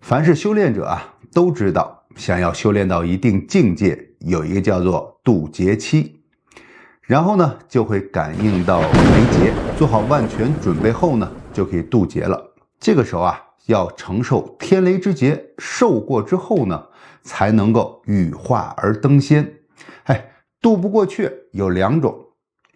凡是修炼者啊，都知道，想要修炼到一定境界，有一个叫做渡劫期。然后呢，就会感应到雷劫，做好万全准备后呢，就可以渡劫了。这个时候啊，要承受天雷之劫，受过之后呢，才能够羽化而登仙。渡不过去有两种，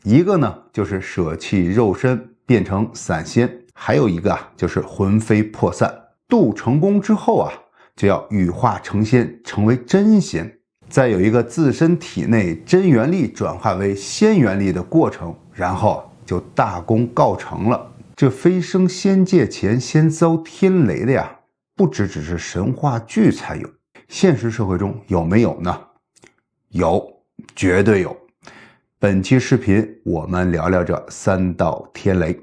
一个呢就是舍弃肉身变成散仙，还有一个啊就是魂飞魄散。渡成功之后啊，就要羽化成仙，成为真仙。再有一个自身体内真元力转化为仙元力的过程，然后就大功告成了。这飞升仙界前先遭天雷的呀，不只是神话剧才有，现实社会中有没有呢？有，绝对有。本期视频我们聊聊这三道天雷。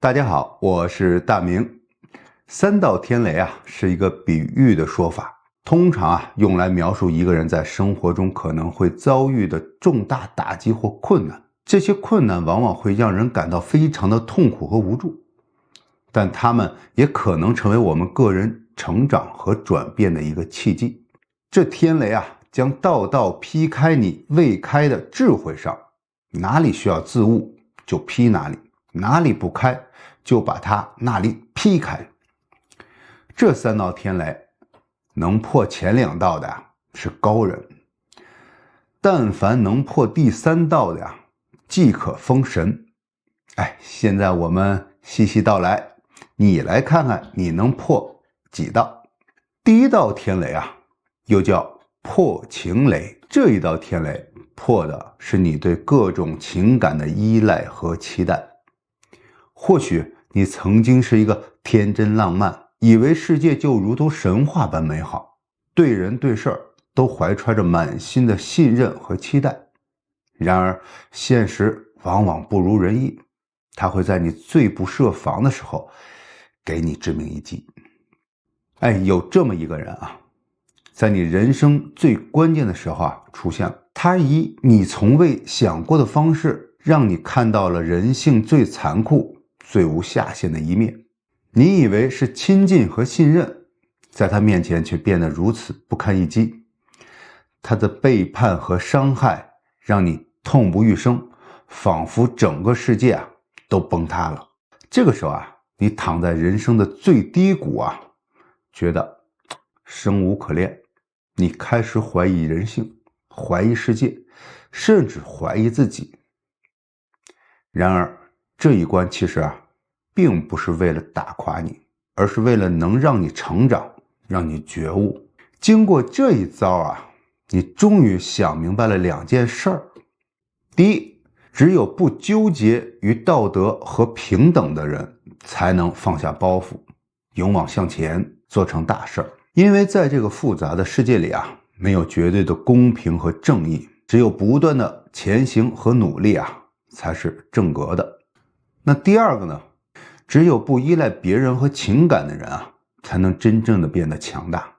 大家好，我是大明。三道天雷啊，是一个比喻的说法，通常啊用来描述一个人在生活中可能会遭遇的重大打击或困难。这些困难往往会让人感到非常的痛苦和无助，但他们也可能成为我们个人成长和转变的一个契机。这天雷啊，将道道劈开你未开的智慧上，哪里需要自悟就劈哪里，哪里不开就把它那里劈开。这三道天雷能破前两道的是高人，但凡能破第三道的即可封神。现在我们细细道来，你来看看你能破几道。第一道天雷啊，又叫破情雷。这一道天雷破的是你对各种情感的依赖和期待。或许你曾经是一个天真浪漫，以为世界就如同神话般美好，对人对事儿都怀揣着满心的信任和期待。然而现实往往不如人意，它会在你最不设防的时候给你致命一击。有这么一个人啊，在你人生最关键的时候出现了，他以你从未想过的方式让你看到了人性最残酷最无下限的一面。你以为是亲近和信任，在他面前却变得如此不堪一击。他的背叛和伤害让你痛不欲生，仿佛整个世界都崩塌了。这个时候你躺在人生的最低谷觉得生无可恋，你开始怀疑人性，怀疑世界，甚至怀疑自己。然而这一关其实并不是为了打垮你，而是为了能让你成长，让你觉悟。经过这一遭你终于想明白了两件事儿。第一，只有不纠结于道德和平等的人才能放下包袱，勇往向前，做成大事儿。因为在这个复杂的世界里没有绝对的公平和正义，只有不断的前行和努力才是正格的。那第二个呢，只有不依赖别人和情感的人才能真正的变得强大。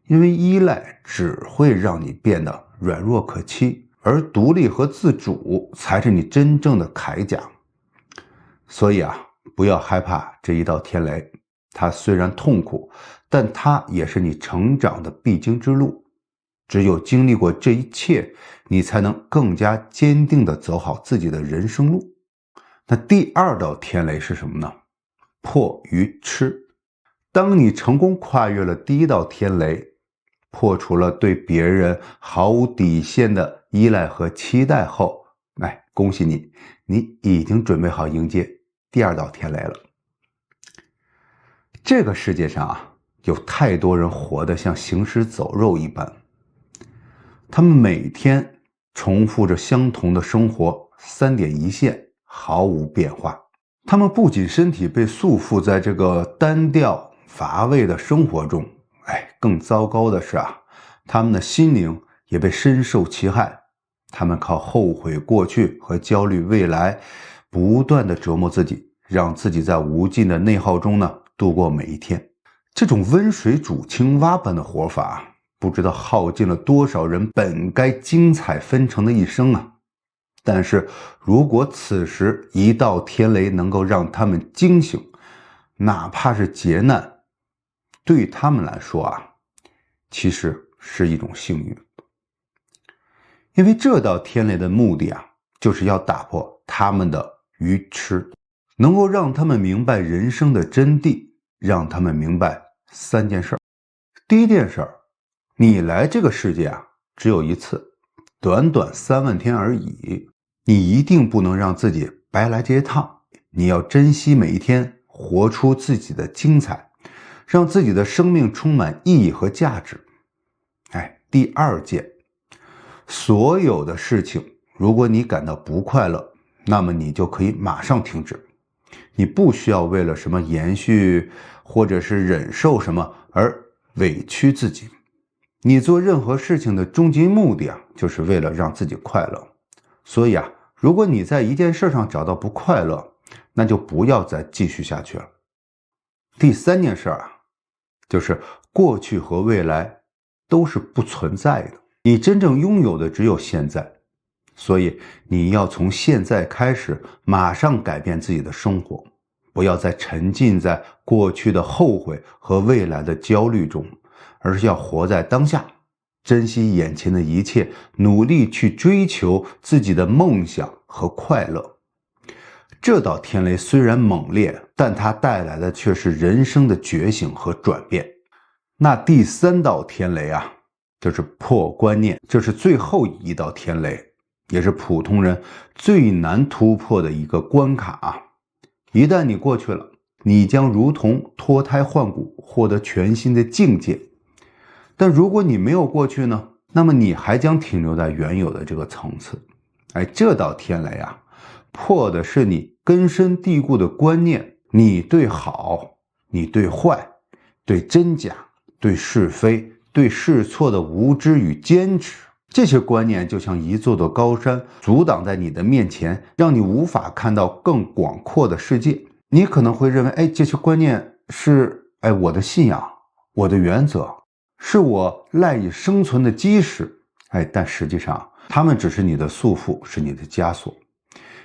因为依赖只会让你变得软弱可欺，而独立和自主才是你真正的铠甲。所以不要害怕这一道天雷，它虽然痛苦，但它也是你成长的必经之路。只有经历过这一切，你才能更加坚定地走好自己的人生路。那第二道天雷是什么呢？破愚痴。当你成功跨越了第一道天雷，破除了对别人毫无底线的依赖和期待后，恭喜你，你已经准备好迎接第二道天雷了。这个世界上有太多人活得像行尸走肉一般，他们每天重复着相同的生活，三点一线，毫无变化。他们不仅身体被束缚在这个单调乏味的生活中，更糟糕的是他们的心灵也被深受其害。他们靠后悔过去和焦虑未来，不断的折磨自己，让自己在无尽的内耗中度过每一天。这种温水煮青蛙般的活法，不知道耗尽了多少人本该精彩纷呈的一生但是如果此时一道天雷能够让他们惊醒，哪怕是劫难，对他们来说啊，其实是一种幸运。因为这道天雷的目的啊，就是要打破他们的愚痴，能够让他们明白人生的真谛，让他们明白3件事。第一件事，你来这个世界啊，只有一次，短短3万天而已，你一定不能让自己白来这一趟，你要珍惜每一天，活出自己的精彩，让自己的生命充满意义和价值。第二件，所有的事情，如果你感到不快乐，那么你就可以马上停止。你不需要为了什么延续或者是忍受什么而委屈自己。你做任何事情的终极目的啊，就是为了让自己快乐。所以啊，如果你在一件事上找到不快乐，那就不要再继续下去了。第3件事啊，就是过去和未来都是不存在的，你真正拥有的只有现在。所以你要从现在开始，马上改变自己的生活，不要再沉浸在过去的后悔和未来的焦虑中，而是要活在当下，珍惜眼前的一切，努力去追求自己的梦想和快乐。这道天雷虽然猛烈，但它带来的却是人生的觉醒和转变。那第3道天雷啊，就是破观念，这是最后一道天雷，也是普通人最难突破的一个关卡啊。一旦你过去了，你将如同脱胎换骨，获得全新的境界。但如果你没有过去呢，那么你还将停留在原有的这个层次。这道天雷啊，破的是你根深蒂固的观念，你对好，你对坏，对真假，对是非，对是错的无知与坚持。这些观念就像一座座高山，阻挡在你的面前，让你无法看到更广阔的世界。你可能会认为，这些观念是我的信仰，我的原则，是我赖以生存的基石。但实际上，它们只是你的束缚，是你的枷锁。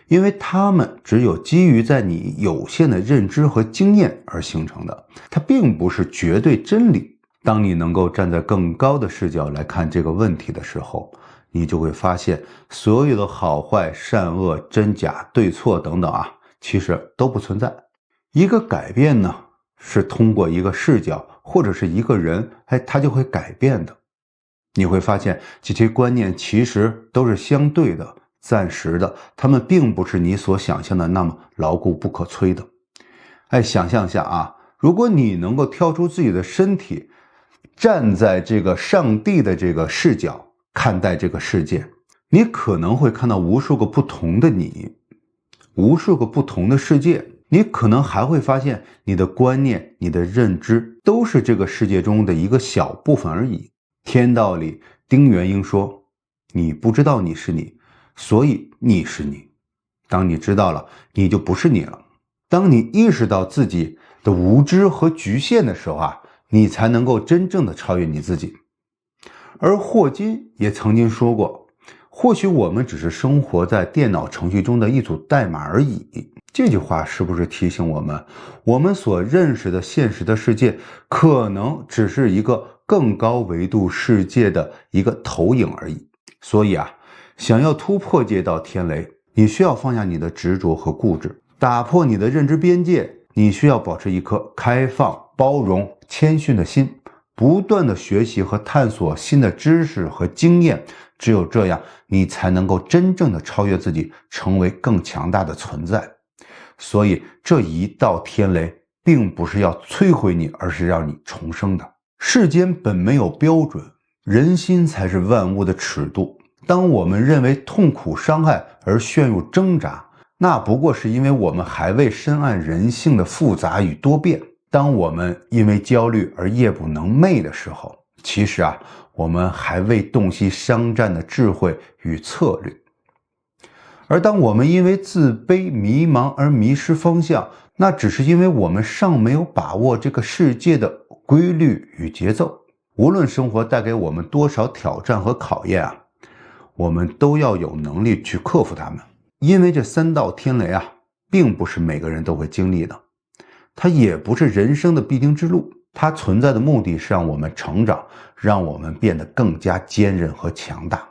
因为它们只有基于在你有限的认知和经验而形成的，它并不是绝对真理。当你能够站在更高的视角来看这个问题的时候，你就会发现所有的好坏、善恶、真假、对错等等啊，其实都不存在。一个改变呢，是通过一个视角或者是一个人，他就会改变的。你会发现这些观念其实都是相对的、暂时的，它们并不是你所想象的那么牢固不可摧的。想象下啊，如果你能够跳出自己的身体，站在这个上帝的这个视角看待这个世界，你可能会看到无数个不同的你，无数个不同的世界。你可能还会发现你的观念、你的认知都是这个世界中的一个小部分而已。天道里丁元英说，你不知道你是你，所以你是你。当你知道了，你就不是你了。当你意识到自己的无知和局限的时候啊，你才能够真正的超越你自己。而霍金也曾经说过，或许我们只是生活在电脑程序中的一组代码而已。这句话是不是提醒我们，我们所认识的现实的世界可能只是一个更高维度世界的一个投影而已？所以啊，想要突破这道天雷，你需要放下你的执着和固执，打破你的认知边界。你需要保持一颗开放、包容、谦逊的心，不断的学习和探索新的知识和经验。只有这样，你才能够真正的超越自己，成为更强大的存在。所以这一道天雷并不是要摧毁你，而是让你重生的。世间本没有标准，人心才是万物的尺度。当我们认为痛苦伤害而陷入挣扎，那不过是因为我们还未深谙人性的复杂与多变。当我们因为焦虑而夜不能寐的时候，其实啊，我们还未洞悉商战的智慧与策略。而当我们因为自卑迷茫而迷失方向，那只是因为我们尚没有把握这个世界的规律与节奏。无论生活带给我们多少挑战和考验啊，我们都要有能力去克服它们。因为这3道天雷啊，并不是每个人都会经历的，它也不是人生的必经之路。它存在的目的是让我们成长，让我们变得更加坚韧和强大。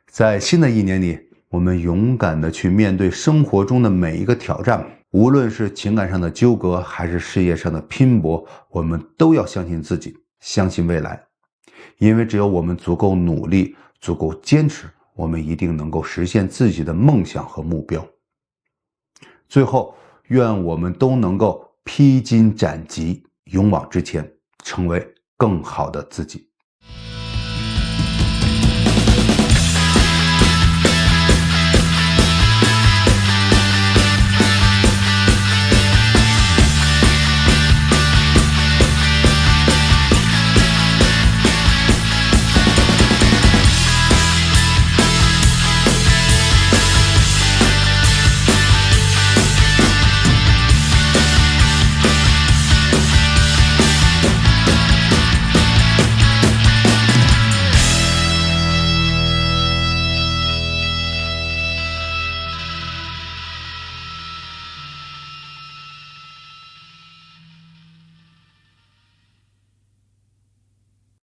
在新的一年里，我们勇敢地去面对生活中的每一个挑战，无论是情感上的纠葛，还是事业上的拼搏，我们都要相信自己，相信未来。因为只有我们足够努力，足够坚持，我们一定能够实现自己的梦想和目标。最后，愿我们都能够披荆斩棘，勇往直前，成为更好的自己。